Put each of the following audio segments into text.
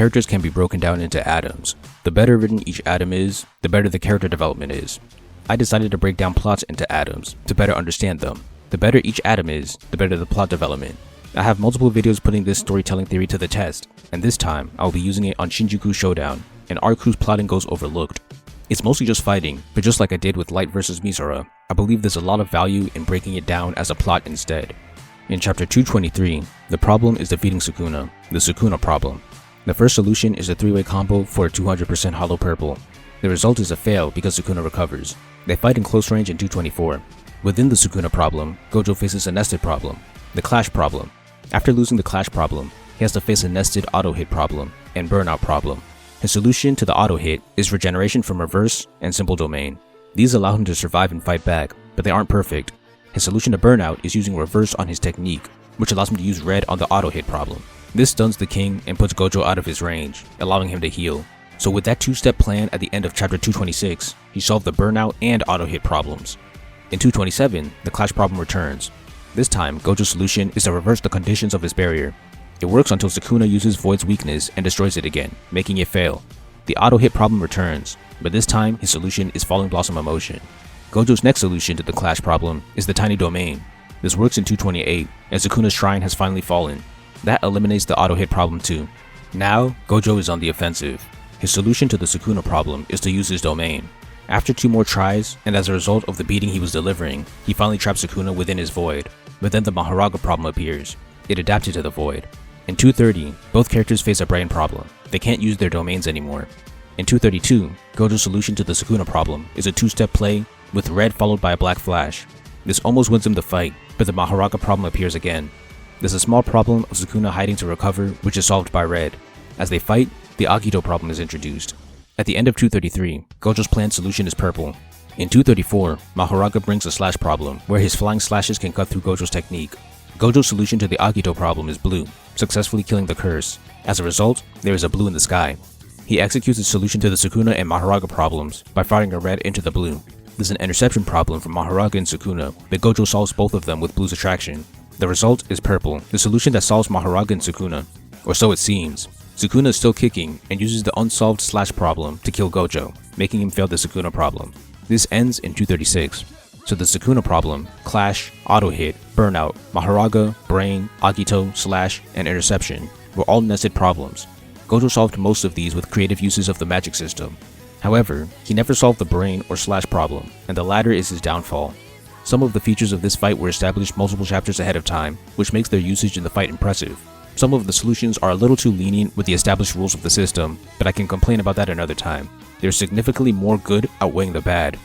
characters can be broken down into atoms. The better written each atom is, the better the character development is. I decided to break down plots into atoms to better understand them. The better each atom is, the better the plot development. I have multiple videos putting this storytelling theory to the test, and this time I will be using it on Shinjuku Showdown, an arc whose plotting goes overlooked. It's mostly just fighting, but just like I did with Light vs Misora, I believe there's a lot of value in breaking it down as a plot instead. In chapter 223, the problem is defeating Sukuna, the Sukuna problem. The first solution is a 3-way combo for a 200% hollow purple. The result is a fail because Sukuna recovers. They fight in close range in 224. Within the Sukuna problem, Gojo faces a nested problem, the clash problem. After losing the clash problem, he has to face a nested auto hit problem and burnout problem. His solution to the auto hit is regeneration from reverse and simple domain. These allow him to survive and fight back, but they aren't perfect. His solution to burnout is using reverse on his technique, which allows him to use red on the auto hit problem. This stuns the king and puts Gojo out of his range, allowing him to heal. So with that 2-step plan at the end of chapter 226, he solved the burnout and auto hit problems. In 227, the clash problem returns. This time, Gojo's solution is to reverse the conditions of his barrier. It works until Sukuna uses Void's weakness and destroys it again, making it fail. The auto-hit problem returns, but this time his solution is Falling Blossom Emotion. Gojo's next solution to the clash problem is the Tiny Domain. This works in 228, as Sukuna's shrine has finally fallen. That eliminates the auto-hit problem too. Now, Gojo is on the offensive. His solution to the Sukuna problem is to use his domain. After 2 more tries, and as a result of the beating he was delivering, he finally traps Sukuna within his void. But then the Maharaga problem appears. It adapted to the void. In 230, both characters face a brain problem. They can't use their domains anymore. In 232, Gojo's solution to the Sukuna problem is a 2-step play with red followed by a black flash. This almost wins him the fight, but the Maharaga problem appears again. There's a small problem of Sukuna hiding to recover, which is solved by red. As they fight, the Agito problem is introduced. At the end of 233, Gojo's planned solution is purple. In 234, Maharaga brings a slash problem, where his flying slashes can cut through Gojo's technique. Gojo's solution to the Agito problem is blue, successfully killing the curse. As a result, there is a blue in the sky. He executes his solution to the Sukuna and Maharaga problems by firing a red into the blue. There's an interception problem for Maharaga and Sukuna, but Gojo solves both of them with blue's attraction. The result is purple, the solution that solves Maharaga and Sukuna. Or so it seems. Sukuna is still kicking and uses the unsolved slash problem to kill Gojo, making him fail the Sukuna problem. This ends in 236. So the Sukuna problem, clash, auto hit, burnout, Maharaga, brain, Agito, slash, and interception were all nested problems. Gojo solved most of these with creative uses of the magic system. However, he never solved the brain or slash problem, and the latter is his downfall. Some of the features of this fight were established multiple chapters ahead of time, which makes their usage in the fight impressive. Some of the solutions are a little too lenient with the established rules of the system, but I can complain about that another time. There's significantly more good outweighing the bad.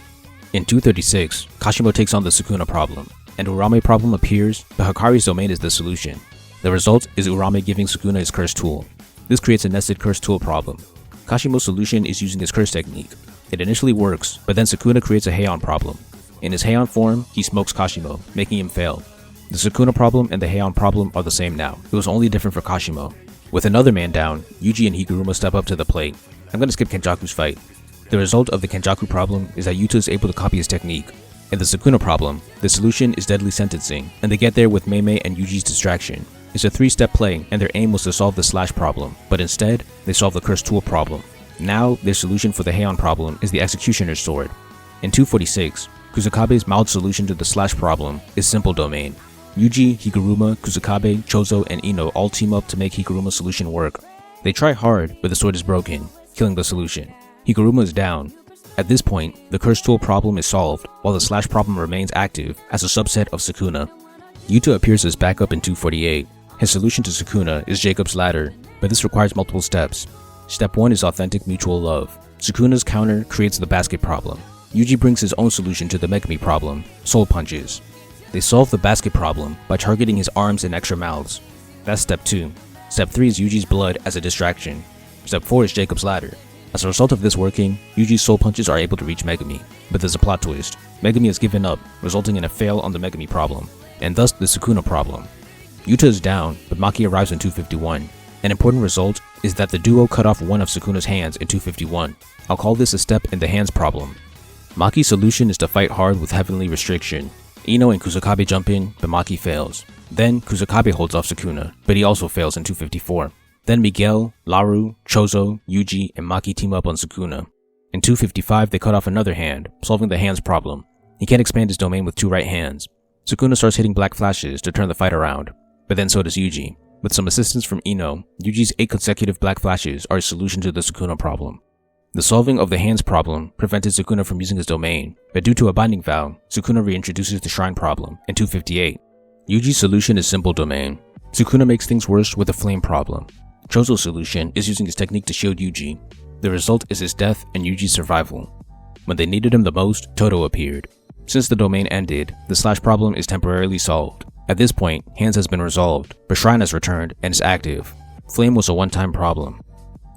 In 236, Kashimo takes on the Sukuna problem. An Urame problem appears, but Hikari's domain is the solution. The result is Urame giving Sukuna his curse tool. This creates a nested curse tool problem. Kashimo's solution is using his curse technique. It initially works, but then Sukuna creates a Heian problem. In his Heian form, he smokes Kashimo, making him fail. The Sukuna problem and the Heian problem are the same now. It was only different for Kashimo. With another man down, Yuji and Higuruma step up to the plate. I'm gonna skip Kenjaku's fight. The result of the Kenjaku problem is that Yuta is able to copy his technique. In the Sukuna problem, the solution is deadly sentencing, and they get there with Meimei and Yuji's distraction. It's a 3-step play, and their aim was to solve the slash problem, but instead, they solve the curse tool problem. Now, their solution for the Heian problem is the Executioner's Sword. In 246, Kusakabe's mild solution to the slash problem is simple domain. Yuji, Higuruma, Kusakabe, Choso, and Ino all team up to make Higuruma's solution work. They try hard, but the sword is broken, killing the solution. Higuruma is down. At this point, the curse tool problem is solved, while the slash problem remains active as a subset of Sukuna. Yuta appears as backup in 248. His solution to Sukuna is Jacob's Ladder, but this requires multiple steps. Step 1 is authentic mutual love. Sukuna's counter creates the basket problem. Yuji brings his own solution to the Megumi problem, Soul Punches. They solve the basket problem by targeting his arms and extra mouths. That's step 2. Step 3 is Yuji's blood as a distraction. Step 4 is Jacob's Ladder. As a result of this working, Yuji's soul punches are able to reach Megumi, but there's a plot twist. Megumi has given up, resulting in a fail on the Megumi problem, and thus the Sukuna problem. Yuta is down, but Maki arrives in 251. An important result is that the duo cut off one of Sukuna's hands in 251. I'll call this a step in the hands problem. Maki's solution is to fight hard with Heavenly Restriction. Ino and Kusakabe jump in, but Maki fails. Then, Kusakabe holds off Sukuna, but he also fails in 254. Then Miguel, Laru, Choso, Yuji, and Maki team up on Sukuna. In 255, they cut off another hand, solving the hands problem. He can't expand his domain with 2 right hands. Sukuna starts hitting black flashes to turn the fight around, but then so does Yuji. With some assistance from Ino, Yuji's 8 consecutive black flashes are a solution to the Sukuna problem. The solving of the hands problem prevented Sukuna from using his domain, but due to a binding vow, Sukuna reintroduces the shrine problem in 258. Yuji's solution is simple domain. Sukuna makes things worse with a flame problem. Choso's solution is using his technique to shield Yuji. The result is his death and Yuji's survival. When they needed him the most, Todo appeared. Since the domain ended, the slash problem is temporarily solved. At this point, hands has been resolved, but shrine has returned and is active. Flame was a one-time problem.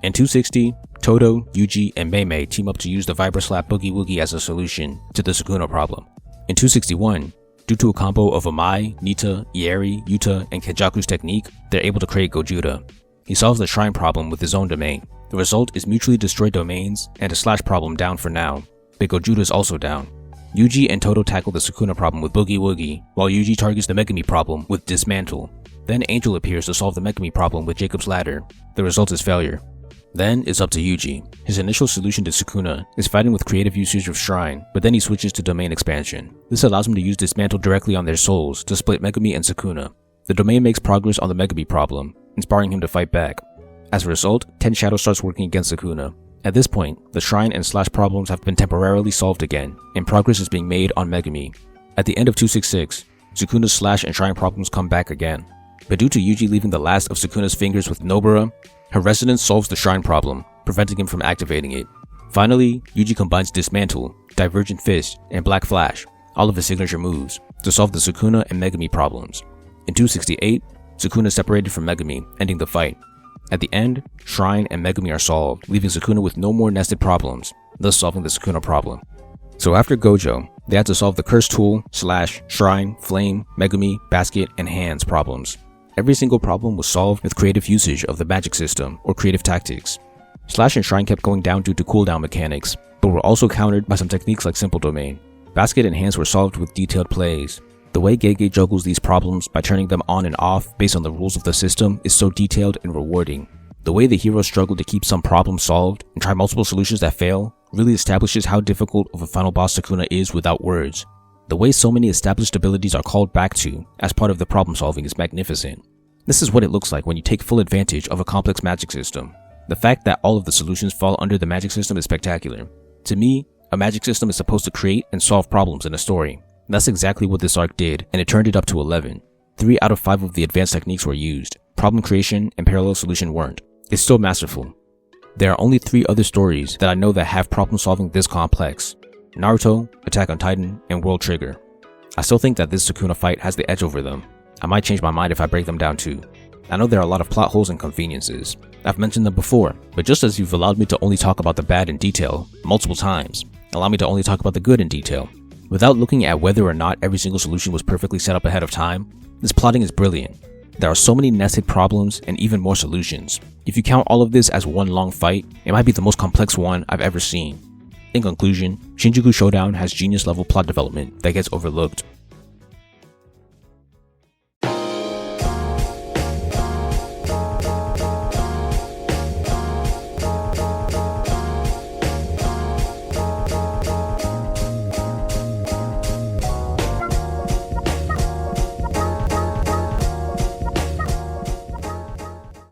In 260, Todo, Yuji, and Meimei team up to use the Vibra-Slap Boogie Woogie as a solution to the Sukuna problem. In 261, due to a combo of Amai, Nita, Ieri, Yuta, and Kenjaku's technique, they're able to create Gojuta. He solves the shrine problem with his own domain. The result is mutually destroyed domains and a slash problem down for now, but Gojuta is also down. Yuji and Todo tackle the Sukuna problem with Boogie Woogie, while Yuji targets the Megumi problem with Dismantle. Then Angel appears to solve the Megumi problem with Jacob's Ladder. The result is failure. Then it's up to Yuji. His initial solution to Sukuna is fighting with creative usage of Shrine, but then he switches to domain expansion. This allows him to use Dismantle directly on their souls to split Megumi and Sukuna. The domain makes progress on the Megumi problem, inspiring him to fight back. As a result, Ten Shadow starts working against Sukuna. At this point, the Shrine and slash problems have been temporarily solved again, and progress is being made on Megumi. At the end of 266, Sukuna's slash and Shrine problems come back again. But due to Yuji leaving the last of Sukuna's fingers with Nobara, her resonance solves the Shrine problem, preventing him from activating it. Finally, Yuji combines Dismantle, Divergent Fist, and Black Flash, all of his signature moves, to solve the Sukuna and Megumi problems. In 268, Sukuna is separated from Megumi, ending the fight. At the end, Shrine and Megumi are solved, leaving Sukuna with no more nested problems, thus solving the Sukuna problem. So after Gojo, they had to solve the Curse Tool, Slash, Shrine, Flame, Megumi, Basket, and Hands problems. Every single problem was solved with creative usage of the magic system or creative tactics. Slash and Shrine kept going down due to cooldown mechanics, but were also countered by some techniques like Simple Domain. Basket and Hands were solved with detailed plays. The way Gege juggles these problems by turning them on and off based on the rules of the system is so detailed and rewarding. The way the heroes struggle to keep some problems solved and try multiple solutions that fail really establishes how difficult of a final boss Sukuna is without words. The way so many established abilities are called back to as part of the problem solving is magnificent. This is what it looks like when you take full advantage of a complex magic system. The fact that all of the solutions fall under the magic system is spectacular. To me, a magic system is supposed to create and solve problems in a story. That's exactly what this arc did, and it turned it up to 11. 3 out of 5 of the advanced techniques were used. Problem creation and parallel solution weren't. It's still masterful. There are only 3 other stories that I know that have problem solving this complex: Naruto, Attack on Titan, and World Trigger. I still think that this Sukuna fight has the edge over them. I might change my mind if I break them down too. I know there are a lot of plot holes and conveniences. I've mentioned them before, but just as you've allowed me to only talk about the bad in detail multiple times, allow me to only talk about the good in detail. Without looking at whether or not every single solution was perfectly set up ahead of time, this plotting is brilliant. There are so many nested problems and even more solutions. If you count all of this as one long fight, it might be the most complex one I've ever seen. In conclusion, Shinjuku Showdown has genius level plot development that gets overlooked.